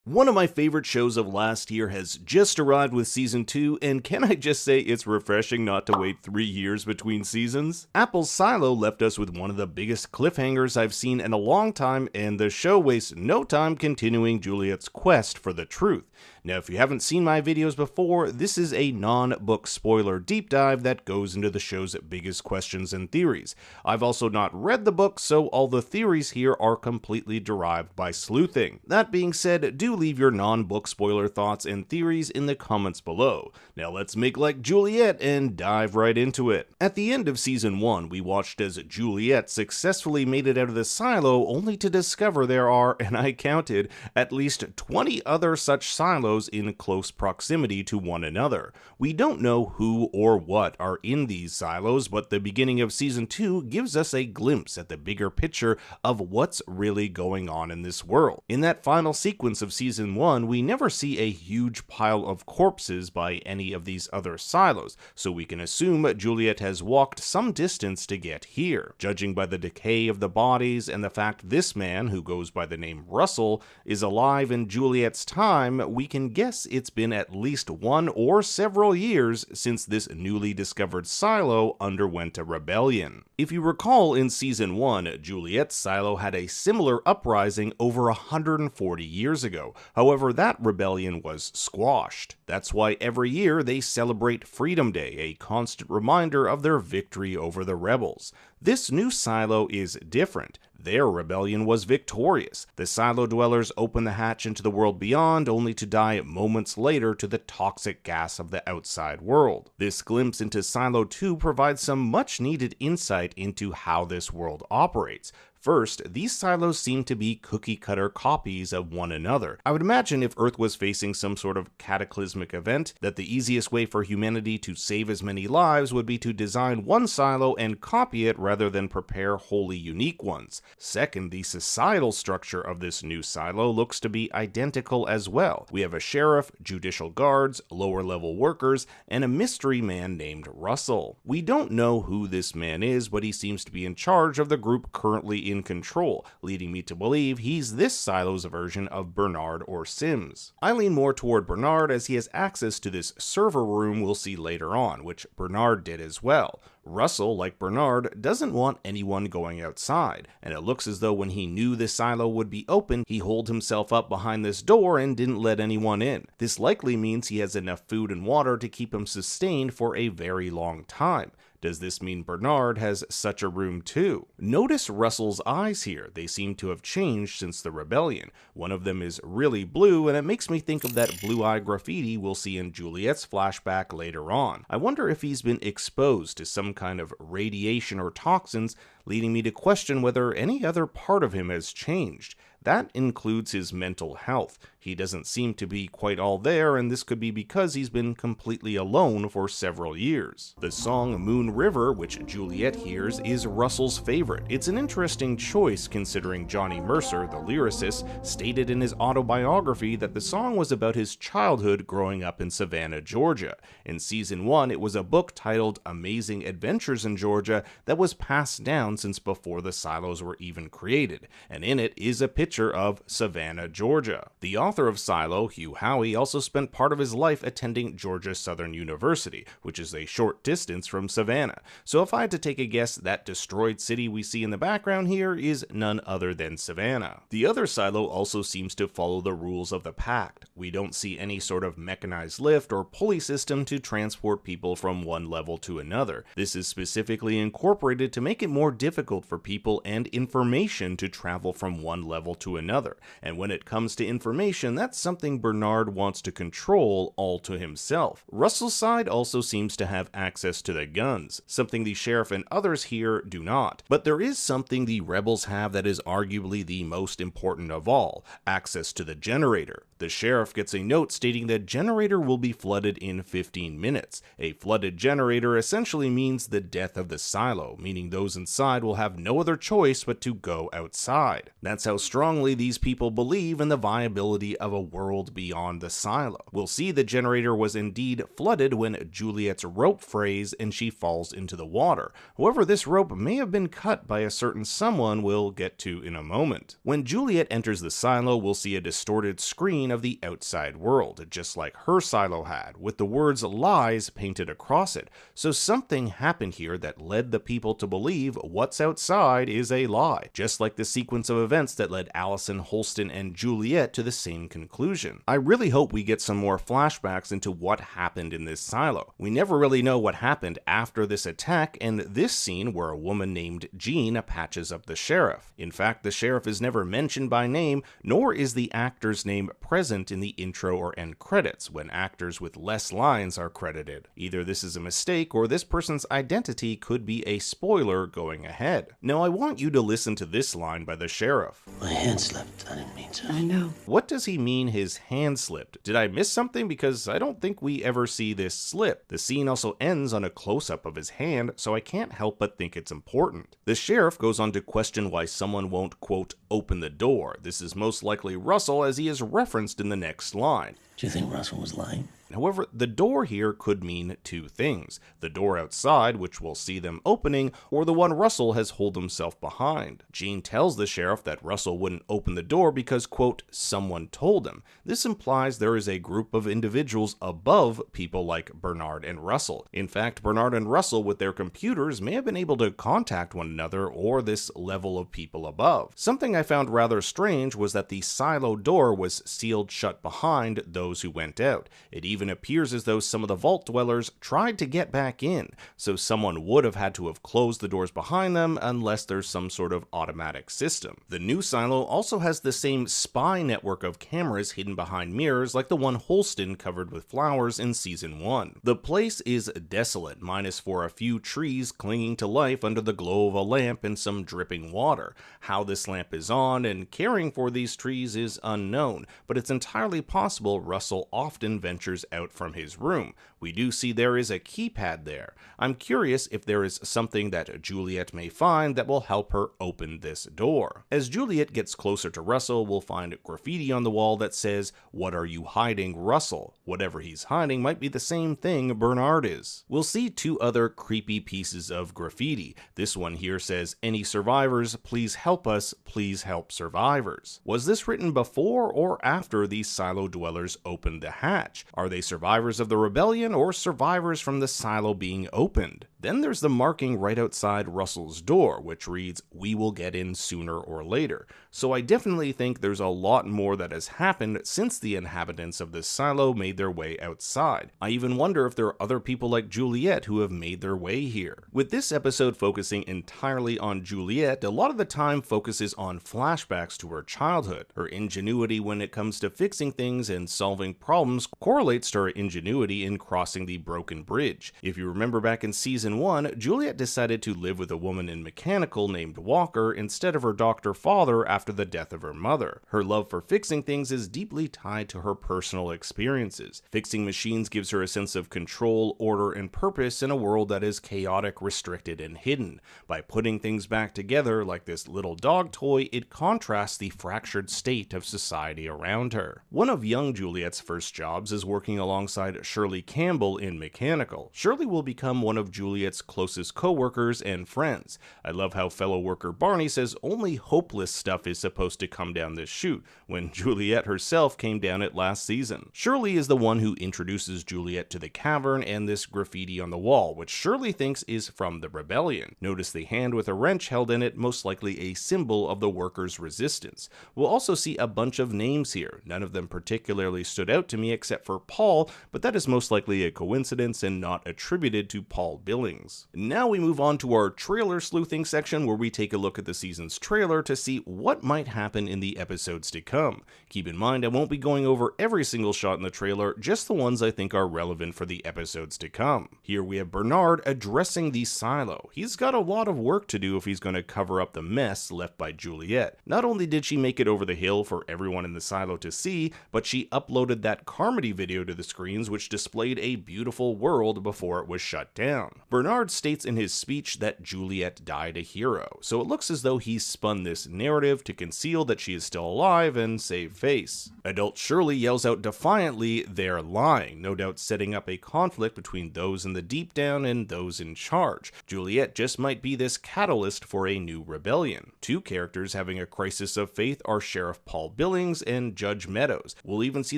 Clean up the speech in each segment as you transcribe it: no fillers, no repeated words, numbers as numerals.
One of my favorite shows of last year has just arrived with Season 2, and can I just say it's refreshing not to wait 3 years between seasons? Apple's Silo left us with one of the biggest cliffhangers I've seen in a long time, and the show wastes no time continuing Juliet's quest for the truth. Now, if you haven't seen my videos before, this is a non-book spoiler deep dive that goes into the show's biggest questions and theories. I've also not read the book, so all the theories here are completely derived by sleuthing. That being said, do leave your non-book spoiler thoughts and theories in the comments below. Now let's make like Juliet and dive right into it. At the end of Season 1, we watched as Juliet successfully made it out of the silo only to discover there are, and I counted, at least 20 other such silos in close proximity to one another. We don't know who or what are in these silos, but the beginning of Season 2 gives us a glimpse at the bigger picture of what's really going on in this world. In that final sequence of Season 1, we never see a huge pile of corpses by any of these other silos, so we can assume Juliet has walked some distance to get here. Judging by the decay of the bodies and the fact this man, who goes by the name Russell, is alive in Juliet's time, we can guess it's been at least 1 or several years since this newly discovered silo underwent a rebellion. If you recall, in Season 1, Juliet's silo had a similar uprising over 140 years ago. However, that rebellion was squashed. That's why every year they celebrate Freedom Day, a constant reminder of their victory over the rebels. This new silo is different. Their rebellion was victorious. The silo dwellers open the hatch into the world beyond, only to die moments later to the toxic gas of the outside world. This glimpse into Silo 2 provides some much needed insight into how this world operates. First, these silos seem to be cookie-cutter copies of one another. I would imagine if Earth was facing some sort of cataclysmic event, that the easiest way for humanity to save as many lives would be to design one silo and copy it rather than prepare wholly unique ones. Second, the societal structure of this new silo looks to be identical as well. We have a sheriff, judicial guards, lower-level workers, and a mystery man named Russell. We don't know who this man is, but he seems to be in charge of the group currently in control, leading me to believe he's this silo's version of Bernard or Sims. I lean more toward Bernard as he has access to this server room we'll see later on, which Bernard did as well. Russell, like Bernard, doesn't want anyone going outside, and it looks as though when he knew this silo would be open, he holed himself up behind this door and didn't let anyone in. This likely means he has enough food and water to keep him sustained for a very long time. Does this mean Bernard has such a room too? Notice Russell's eyes here. They seem to have changed since the rebellion. One of them is really blue, and it makes me think of that blue-eye graffiti we'll see in Juliet's flashback later on. I wonder if he's been exposed to some kind of radiation or toxins, leading me to question whether any other part of him has changed. That includes his mental health. He doesn't seem to be quite all there, and this could be because he's been completely alone for several years. The song Moon River, which Juliet hears, is Russell's favorite. It's an interesting choice considering Johnny Mercer, the lyricist, stated in his autobiography that the song was about his childhood growing up in Savannah, Georgia. In Season 1, it was a book titled Amazing Adventures in Georgia that was passed down since before the silos were even created, and in it is a picture of Savannah, Georgia. The author of Silo, Hugh Howey, also spent part of his life attending Georgia Southern University, which is a short distance from Savannah. So if I had to take a guess, that destroyed city we see in the background here is none other than Savannah. The other silo also seems to follow the rules of the Pact. We don't see any sort of mechanized lift or pulley system to transport people from one level to another. This is specifically incorporated to make it more difficult for people and information to travel from one level to another. And when it comes to information, that's something Bernard wants to control all to himself. Russell's side also seems to have access to the guns, something the sheriff and others here do not. But there is something the rebels have that is arguably the most important of all: access to the generator. The sheriff sheriff gets a note stating that generator will be flooded in 15 minutes. A flooded generator essentially means the death of the silo, meaning those inside will have no other choice but to go outside. That's how strongly these people believe in the viability of a world beyond the silo. We'll see the generator was indeed flooded when Juliet's rope frays and she falls into the water. However, this rope may have been cut by a certain someone we'll get to in a moment. When Juliet enters the silo, we'll see a distorted screen of the outside world, just like her silo had, with the words lies painted across it. So something happened here that led the people to believe what's outside is a lie, just like the sequence of events that led Allison, Holston, and Juliet to the same conclusion. I really hope we get some more flashbacks into what happened in this silo. We never really know what happened after this attack and this scene where a woman named Jean patches up the sheriff. In fact, the sheriff is never mentioned by name, nor is the actor's name present in the intro or end credits when actors with less lines are credited. Either this is a mistake or this person's identity could be a spoiler going ahead. Now I want you to listen to this line by the sheriff. My hand slipped. I didn't mean to. I know. What does he mean his hand slipped? Did I miss something? Because I don't think we ever see this slip. The scene also ends on a close-up of his hand, so I can't help but think it's important. The sheriff goes on to question why someone won't, quote, open the door. This is most likely Russell, as he is referenced in the next line. Do you think Russell was lying? However, the door here could mean two things. The door outside, which we'll see them opening, or the one Russell has holed himself behind. Jean tells the sheriff that Russell wouldn't open the door because, quote, someone told him. This implies there is a group of individuals above people like Bernard and Russell. In fact, Bernard and Russell with their computers may have been able to contact one another or this level of people above. Something I found rather strange was that the silo door was sealed shut behind those who went out. It even appears as though some of the vault dwellers tried to get back in, so someone would have had to have closed the doors behind them unless there's some sort of automatic system. The new silo also has the same spy network of cameras hidden behind mirrors like the one Holston covered with flowers in season 1. The place is desolate, minus for a few trees clinging to life under the glow of a lamp and some dripping water. How this lamp is on and caring for these trees is unknown, but it's entirely possible Russell often ventures out from his room. We do see there is a keypad there. I'm curious if there is something that Juliet may find that will help her open this door. As Juliet gets closer to Russell, we'll find graffiti on the wall that says, "What are you hiding, Russell?" Whatever he's hiding might be the same thing Bernard is. We'll see two other creepy pieces of graffiti. This one here says, "Any survivors, please help us, please help survivors." Was this written before or after these silo dwellers opened the hatch? Are they survivors of the rebellion or survivors from the silo being opened? Then there's the marking right outside Russell's door, which reads, "We will get in sooner or later." So I definitely think there's a lot more that has happened since the inhabitants of this silo made their way outside. I even wonder if there are other people like Juliet who have made their way here. With this episode focusing entirely on Juliet, a lot of the time focuses on flashbacks to her childhood. Her ingenuity when it comes to fixing things and solving problems correlates to her ingenuity in crossing the broken bridge. If you remember back in season 1, Juliet decided to live with a woman in mechanical named Walker instead of her doctor father after the death of her mother. Her love for fixing things is deeply tied to her personal experiences. Fixing machines gives her a sense of control, order, and purpose in a world that is chaotic, restricted, and hidden. By putting things back together like this little dog toy, it contrasts the fractured state of society around her. One of young Juliet's first jobs is working alongside Shirley Campbell in mechanical. Shirley will become one of Juliet's closest co-workers and friends. I love how fellow worker Barney says only hopeless stuff is supposed to come down this chute, when Juliet herself came down it last season. Shirley is the one who introduces Juliet to the cavern and this graffiti on the wall, which Shirley thinks is from the rebellion. Notice the hand with a wrench held in it, most likely a symbol of the workers' resistance. We'll also see a bunch of names here. None of them particularly stood out to me except for Paul, but that is most likely a coincidence and not attributed to Paul Billings. Now we move on to our trailer sleuthing section, where we take a look at the season's trailer to see what might happen in the episodes to come. Keep in mind, I won't be going over every single shot in the trailer, just the ones I think are relevant for the episodes to come. Here we have Bernard addressing the silo. He's got a lot of work to do if he's going to cover up the mess left by Juliet. Not only did she make it over the hill for everyone in the silo to see, but she uploaded that Carmody video to the screens, which displayed a beautiful world before it was shut down. Bernard states in his speech that Juliet died a hero, so it looks as though he's spun this narrative to conceal that she is still alive and save face. Adult Shirley yells out defiantly, "They're lying," no doubt setting up a conflict between those in the Deep Down and those in charge. Juliet just might be this catalyst for a new rebellion. Two characters having a crisis of faith are Sheriff Paul Billings and Judge Meadows. We'll even see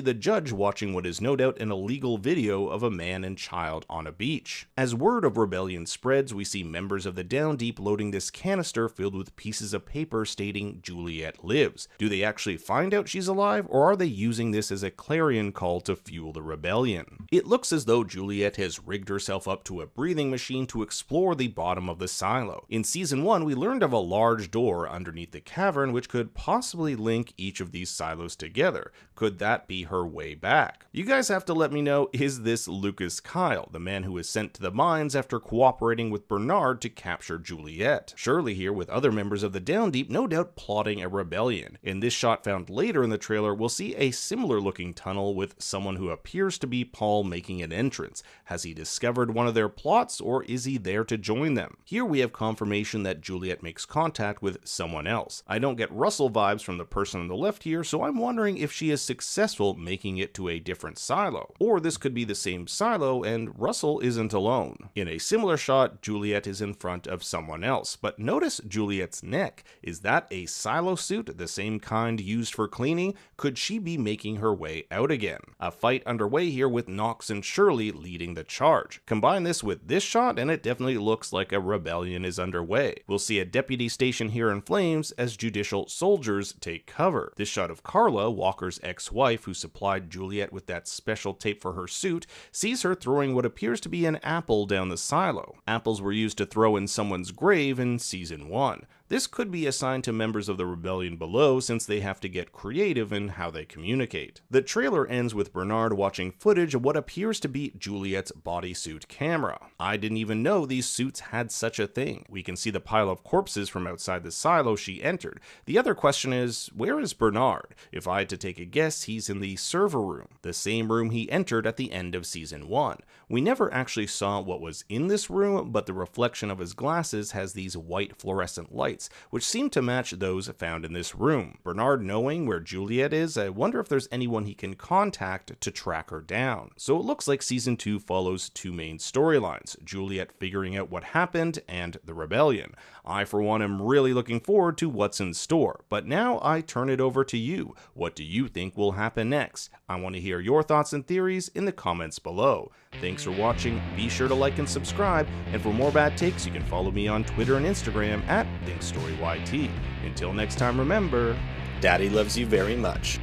the judge watching what is no doubt an illegal video of a man and child on a beach. As word of rebellion spreads, we see members of the Down Deep loading this canister filled with pieces of paper stating Juliet lives. Do they actually find out she's alive, or are they using this as a clarion call to fuel the rebellion? It looks as though Juliet has rigged herself up to a breathing machine to explore the bottom of the silo. In season 1, we learned of a large door underneath the cavern which could possibly link each of these silos together. Could that be her way back? You guys have to let me know, is this Lucas Kyle, the man who was sent to the mines after cooperating with Bernard to capture Juliet? Shirley here with other members of the Down Deep no doubt plotting a rebellion. In this shot found later in the trailer, we'll see a similar looking tunnel with someone who appears to be Paul making an entrance. Has he discovered one of their plots, or is he there to join them? Here we have confirmation that Juliet makes contact with someone else. I don't get Russell vibes from the person on the left here, so I'm wondering if she is successful making it to a different silo. Or this could be the same silo and Russell isn't alone. In a similar shot, Juliet is in front of someone else, but notice Juliet's neck. Is that a silo suit, the same kind used for cleaning? Could she be making her way out again? A fight underway here with Knox and Shirley leading the charge. Combine this with this shot and it definitely looks like a rebellion is underway. We'll see a deputy station here in flames as judicial soldiers take cover. This shot of Carla, Walker's ex-wife who supplied Juliet with that special tape for her suit, sees her throwing what appears to be an apple down the silo. Apples were used to throw in someone's grave in season 1. This could be a sign to members of the rebellion below, since they have to get creative in how they communicate. The trailer ends with Bernard watching footage of what appears to be Juliet's bodysuit camera. I didn't even know these suits had such a thing. We can see the pile of corpses from outside the silo she entered. The other question is, where is Bernard? If I had to take a guess, he's in the server room, the same room he entered at the end of season 1. We never actually saw what was in this room, but the reflection of his glasses has these white fluorescent lights, which seem to match those found in this room. Bernard knowing where Juliet is, I wonder if there's anyone he can contact to track her down. So it looks like season 2 follows two main storylines, Juliet figuring out what happened and the rebellion. I for one am really looking forward to what's in store, but now I turn it over to you. What do you think will happen next? I want to hear your thoughts and theories in the comments below. Thanks for watching, be sure to like and subscribe, and for more bad takes you can follow me on Twitter and Instagram at ThinkStoryYT. Until next time, remember, Daddy loves you very much.